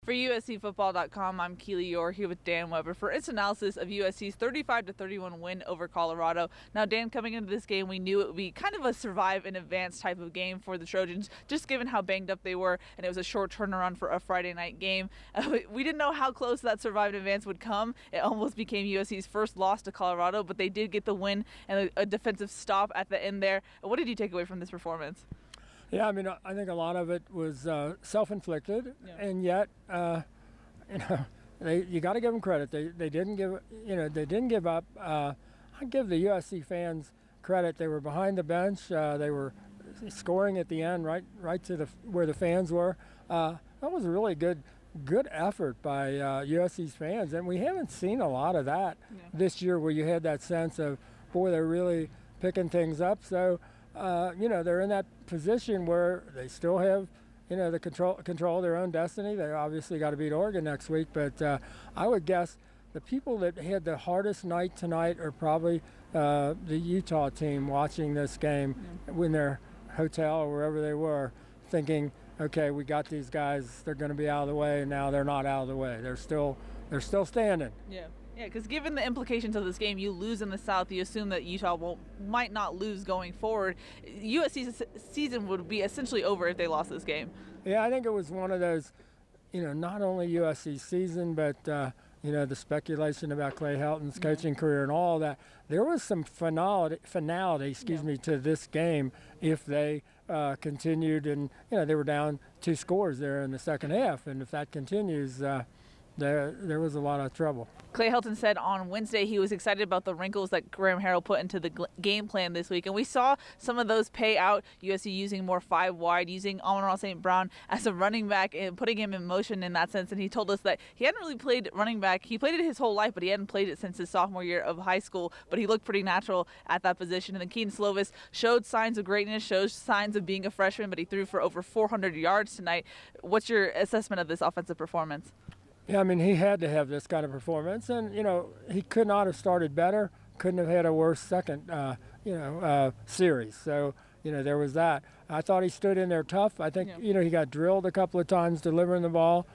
For USCFootball.com, I'm Keely Eure here with Dan Weber for its analysis of USC's 35-31 win over Colorado. Now, Dan, coming into this game, we knew it would be kind of a survive and advance type of game for the Trojans, just given how banged up they were, and it was a short turnaround for a Friday night game. We didn't know how close that survive and advance would come. It almost became USC's first loss to Colorado, but they did get the win and a defensive stop at the end there. What did you take away from this performance? Yeah, I mean, I think a lot of it was self-inflicted, and yet, you got to give them credit. They didn't give up. I give the USC fans credit. They were behind the bench. They were scoring at the end, right to where the fans were. That was a really good effort by USC's fans, and we haven't seen a lot of that this year, where you had that sense of, boy, they're really picking things up. So. They're in that position where they still have, the control of their own destiny. They obviously got to beat Oregon next week, but I would guess the people that had the hardest night tonight are probably the Utah team watching this game in their hotel or wherever they were, thinking, okay, we got these guys, they're going to be out of the way, and now they're not out of the way. They're still standing. Yeah, because given the implications of this game, you lose in the South, you assume that Utah might not lose going forward. USC's season would be essentially over if they lost this game. Yeah, I think it was one of those, not only USC's season, but, the speculation about Clay Helton's coaching career and all that. There was some finality, to this game if they continued, and, they were down 2 scores there in the second half, and if that continues, there was a lot of trouble. Clay Helton said on Wednesday he was excited about the wrinkles that Graham Harrell put into the game plan this week, and we saw some of those pay out. USC using more 5 wide, using Amon-Ra St. Brown as a running back and putting him in motion in that sense, and he told us that he hadn't really played running back. He played it his whole life, but he hadn't played it since his sophomore year of high school, but he looked pretty natural at that position. And then Keaton Slovis showed signs of greatness, shows signs of being a freshman, but he threw for over 400 yards tonight. What's your assessment of this offensive performance? Yeah, I mean, he had to have this kind of performance, and, he could not have started better, couldn't have had a worse second, series. So, there was that. I thought he stood in there tough. I think, he got drilled a couple of times delivering the ball.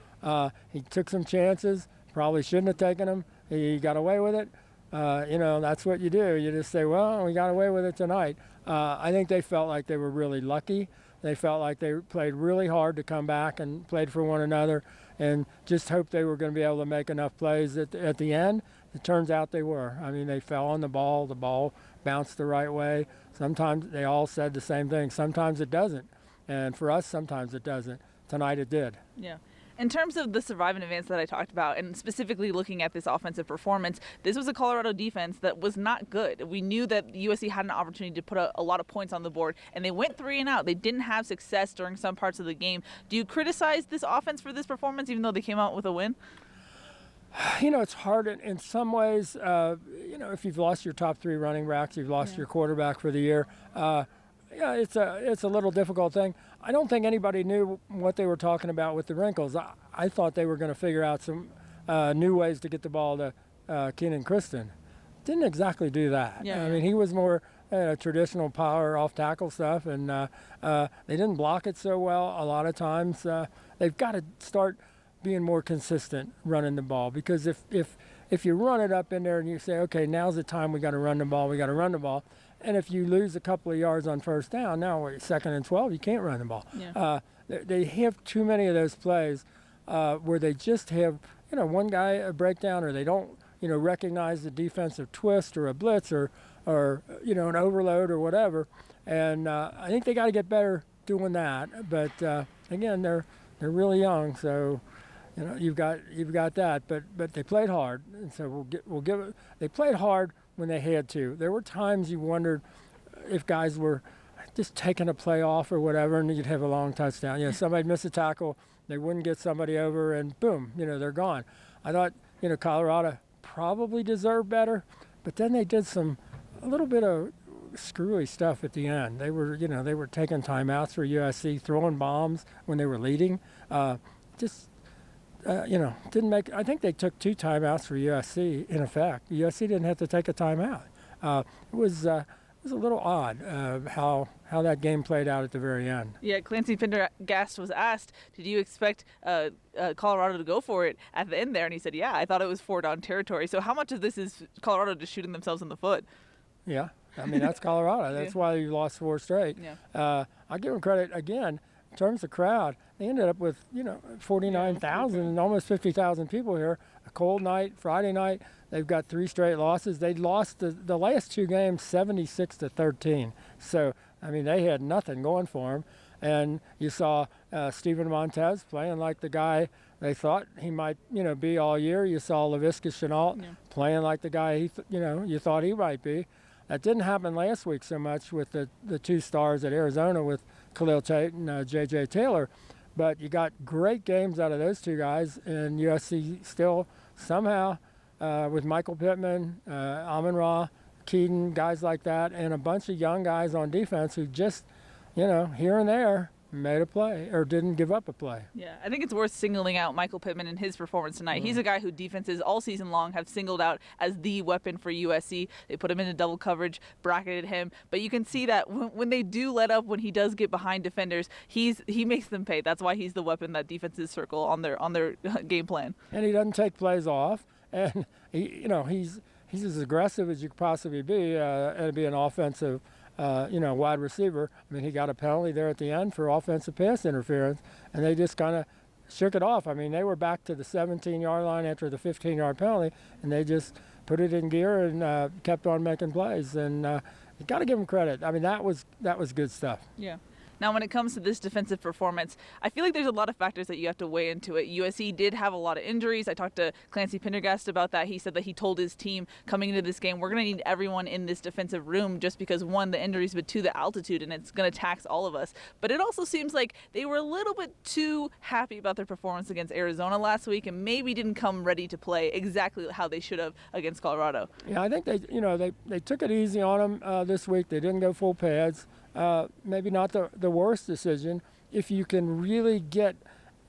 He took some chances, probably shouldn't have taken them. He got away with it. That's what you do. You just say, well, we got away with it tonight. I think they felt like they were really lucky. They felt like they played really hard to come back and played for one another, and just hoped they were going to be able to make enough plays at the end. It turns out they were. I mean, they fell on the ball bounced the right way. Sometimes they all said the same thing. Sometimes it doesn't. And for us, sometimes it doesn't. Tonight it did. Yeah. In terms of the survive and advance that I talked about, and specifically looking at this offensive performance, this was a Colorado defense that was not good. We knew that USC had an opportunity to put a lot of points on the board, and they went 3 and out. They didn't have success during some parts of the game. Do you criticize this offense for this performance, even though they came out with a win? It's hard in some ways. If you've lost your top 3 running backs, you've lost your quarterback for the year. It's a little difficult thing. I don't think anybody knew what they were talking about with the wrinkles. I thought they were going to figure out some new ways to get the ball to Keenan Kristen. Didn't exactly do that. I mean, he was more traditional power off tackle stuff, and they didn't block it so well a lot of times. They've got to start being more consistent running the ball, because if you run it up in there and you say, okay, now's the time we got to run the ball, and if you lose a couple of yards on first down, now we're 2nd and 12, you can't run the ball. They have too many of those plays where they just have one guy a breakdown, or they don't recognize the defensive twist or a blitz or an overload or whatever. And I think they got to get better doing that. But again, they're really young, so. You've got that, but they played hard, and so we'll give it. They played hard when they had to. There were times you wondered if guys were just taking a play off or whatever, and you'd have a long touchdown. Somebody'd miss a tackle, they wouldn't get somebody over, and boom, they're gone. I thought Colorado probably deserved better, but then they did a little bit of screwy stuff at the end. They were taking timeouts for USC, throwing bombs when they were leading. Didn't make. I think they took 2 timeouts for USC. In effect, USC didn't have to take a timeout. It was a little odd how that game played out at the very end. Yeah, Clancy Pendergast was asked, did you expect Colorado to go for it at the end there? And he said, yeah, I thought it was 4-down territory. So how much of this is Colorado just shooting themselves in the foot? Yeah, I mean, that's Colorado. That's why you lost 4 straight. Yeah. I give them credit, again, in terms of crowd. They ended up with, 49,000 and almost 50,000 people here. A cold night, Friday night. They've got 3 straight losses. They lost the last 2 games 76-13. So, I mean, they had nothing going for them. And you saw Steven Montez playing like the guy they thought he might, be all year. You saw Laviska Shenault playing like the guy you thought he might be. That didn't happen last week so much with the 2 stars at Arizona with Khalil Tate and J.J. Taylor. But you got great games out of those 2 guys, and USC still somehow with Michael Pittman, Amon-Ra, Keaton, guys like that, and a bunch of young guys on defense who just, here and there made a play or didn't give up a play. Yeah, I think it's worth singling out Michael Pittman and his performance tonight. He's a guy who defenses all season long have singled out as the weapon for USC. They put him into double coverage, bracketed him, but you can see that when they do let up, when he does get behind defenders, he makes them pay. That's why he's the weapon that defenses circle on their game plan. And he doesn't take plays off, and he's as aggressive as you could possibly be, and be an offensive wide receiver. I mean, he got a penalty there at the end for offensive pass interference, and they just kind of shook it off. I mean, they were back to the 17-yard line after the 15-yard penalty, and they just put it in gear and kept on making plays. And you got to give them credit. I mean, that was good stuff. Yeah. Now, when it comes to this defensive performance, I feel like there's a lot of factors that you have to weigh into it. USC did have a lot of injuries. I talked to Clancy Pendergast about that. He said that he told his team coming into this game, we're going to need everyone in this defensive room just because, 1, the injuries, but 2, the altitude, and it's going to tax all of us. But it also seems like they were a little bit too happy about their performance against Arizona last week and maybe didn't come ready to play exactly how they should have against Colorado. Yeah, I think they took it easy on them this week. They didn't go full pads. Maybe not the worst decision. If you can really get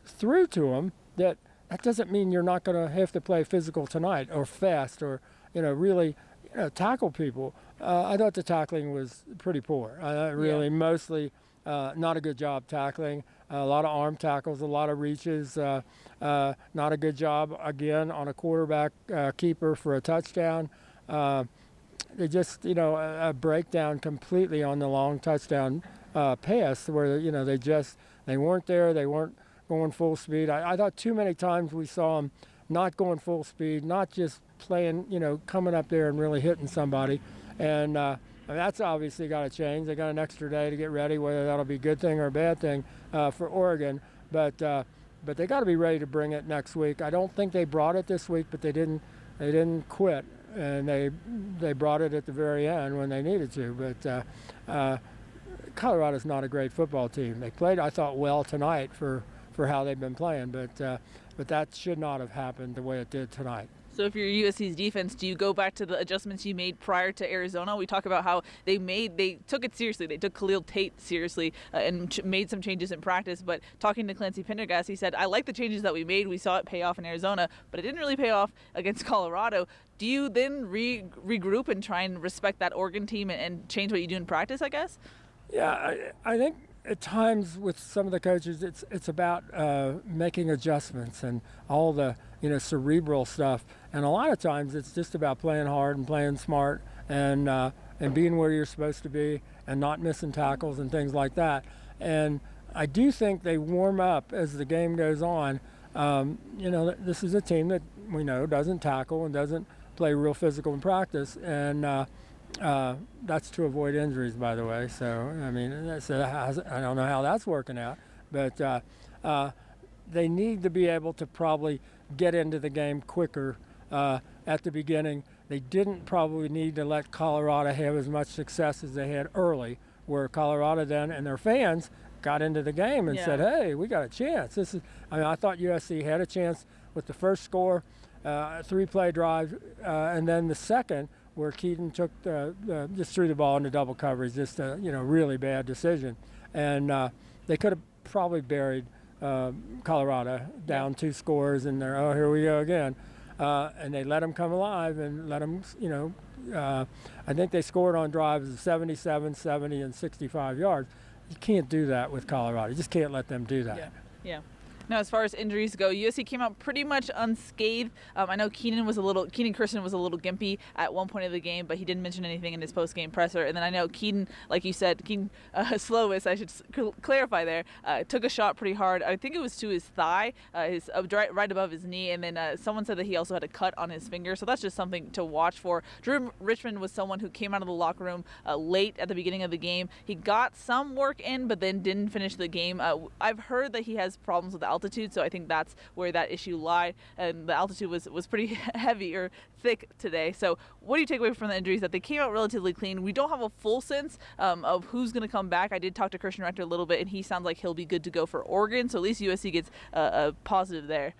through to them, that doesn't mean you're not going to have to play physical tonight or fast or really tackle people. I thought the tackling was pretty poor. Mostly not a good job tackling. A lot of arm tackles, a lot of reaches. Not a good job again on a quarterback keeper for a touchdown. They just, a breakdown completely on the long touchdown pass where, they weren't there. They weren't going full speed. I thought too many times we saw them not going full speed, not just playing, coming up there and really hitting somebody. And that's obviously got to change. They got an extra day to get ready, whether that'll be a good thing or a bad thing for Oregon. But they got to be ready to bring it next week. I don't think they brought it this week, but they didn't quit. And they brought it at the very end when they needed to. But Colorado's not a great football team. They played, I thought, well tonight for how they've been playing. But that should not have happened the way it did tonight. So if you're USC's defense, do you go back to the adjustments you made prior to Arizona? We talk about how they took it seriously. They took Khalil Tate seriously and made some changes in practice. But talking to Clancy Pendergast, he said, I like the changes that we made. We saw it pay off in Arizona, but it didn't really pay off against Colorado. Do you then regroup and try and respect that Oregon team and change what you do in practice, I guess? Yeah, I think at times with some of the coaches, it's about making adjustments and all the cerebral stuff. And a lot of times it's just about playing hard and playing smart and being where you're supposed to be and not missing tackles and things like that. And I do think they warm up as the game goes on. This is a team that we know doesn't tackle and doesn't play real physical in practice, and that's to avoid injuries, by the way. So, I mean, I don't know how that's working out, but they need to be able to probably get into the game quicker at the beginning. They didn't probably need to let Colorado have as much success as they had early, where Colorado then and their fans got into the game and said, hey, we got a chance. I thought USC had a chance with the first score, 3-play drive, and then the second where Keaton took just threw the ball into double coverage, just a really bad decision. And they could have probably buried Colorado down 2 scores, and they're, here we go again. And they let them come alive and let them, I think they scored on drives of 77, 70, and 65 yards. You can't do that with Colorado. You just can't let them do that. Yeah. Now, as far as injuries go, USC came out pretty much unscathed. I know Keenan Christian was a little gimpy at one point of the game, but he didn't mention anything in his post-game presser. And then I know Keaton, like you said, Slovis, I should clarify there, took a shot pretty hard. I think it was to his thigh, right above his knee. And then someone said that he also had a cut on his finger. So that's just something to watch for. Drew Richmond was someone who came out of the locker room late at the beginning of the game. He got some work in, but then didn't finish the game. I've heard that he has problems with altitude, so I think that's where that issue lied, and the altitude was pretty heavy or thick today. So what do you take away from the injuries? That they came out relatively clean. We don't have a full sense of who's going to come back. I did talk to Christian Rector a little bit, and he sounds like he'll be good to go for Oregon, so at least USC gets a positive there.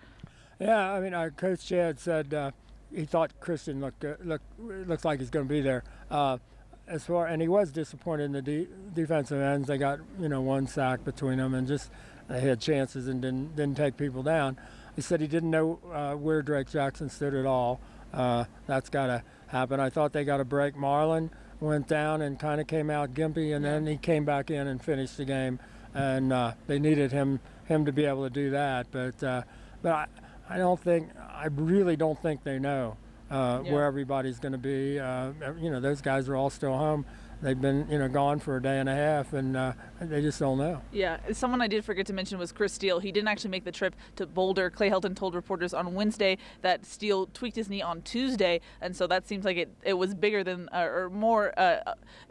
Yeah, I mean, our coach Chad said he thought Christian looks like he's going to be there. And he was disappointed in the defensive ends. They got one sack between them, and just they had chances and didn't take people down. He said he didn't know where Drake Jackson stood at all. That's got to happen. I thought they got a break. Marlon went down and kind of came out gimpy, and then he came back in and finished the game. And they needed him to be able to do that. But I really don't think they know where everybody's going to be. Those guys are all still home. They've been, gone for a day and a half, and they just don't know. Yeah, someone I did forget to mention was Chris Steele. He didn't actually make the trip to Boulder. Clay Helton told reporters on Wednesday that Steele tweaked his knee on Tuesday, and so that seems like it was bigger than or more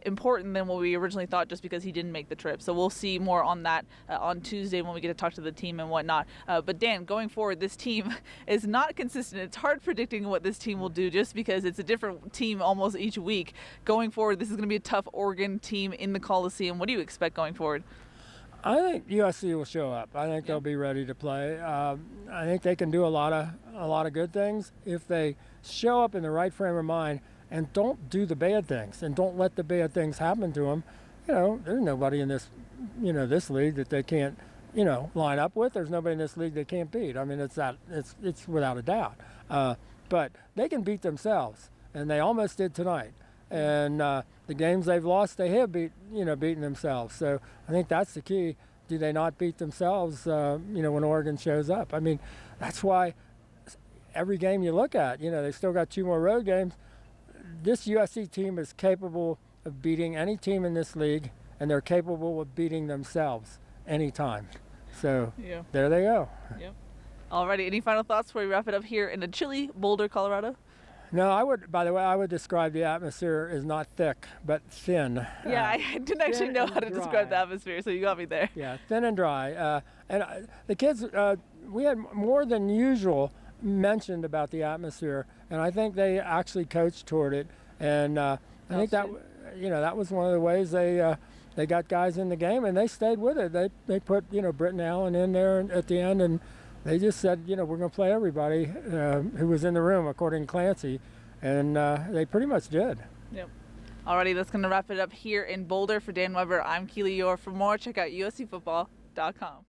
important than what we originally thought, just because he didn't make the trip. So we'll see more on that on Tuesday when we get to talk to the team and whatnot. But Dan, going forward, this team is not consistent. It's hard predicting what this team will do, just because it's a different team almost each week. Going forward, this is going to be a tough Oregon team in the Coliseum. What do you expect going forward? I think USC will show up. I think they'll be ready to play. I think they can do a lot of good things if they show up in the right frame of mind and don't do the bad things and don't let the bad things happen to them. There's nobody in this league that they can't line up with. There's nobody in this league they can't beat. I mean, it's without a doubt. But they can beat themselves, and they almost did tonight. And the games they've lost, they have beaten themselves. So I think that's the key. Do they not beat themselves, when Oregon shows up? I mean, that's why every game you look at, they still got 2 more road games. This USC team is capable of beating any team in this league, and they're capable of beating themselves anytime. So there they go. Yep. Alrighty, any final thoughts before we wrap it up here in the chilly Boulder, Colorado? No, I would describe the atmosphere as not thick, but thin. Yeah, I didn't actually know how to describe the atmosphere, so you got me there. Yeah, thin and dry. The kids, we had more than usual mentioned about the atmosphere, and I think they actually coached toward it. And I think that was one of the ways they got guys in the game, and they stayed with it. They put Britton Allen in there at the end, and they just said, we're going to play everybody who was in the room, according to Clancy, and they pretty much did. Yep. Alrighty, that's going to wrap it up here in Boulder. For Dan Weber, I'm Keely Eure. For more, check out uscfootball.com.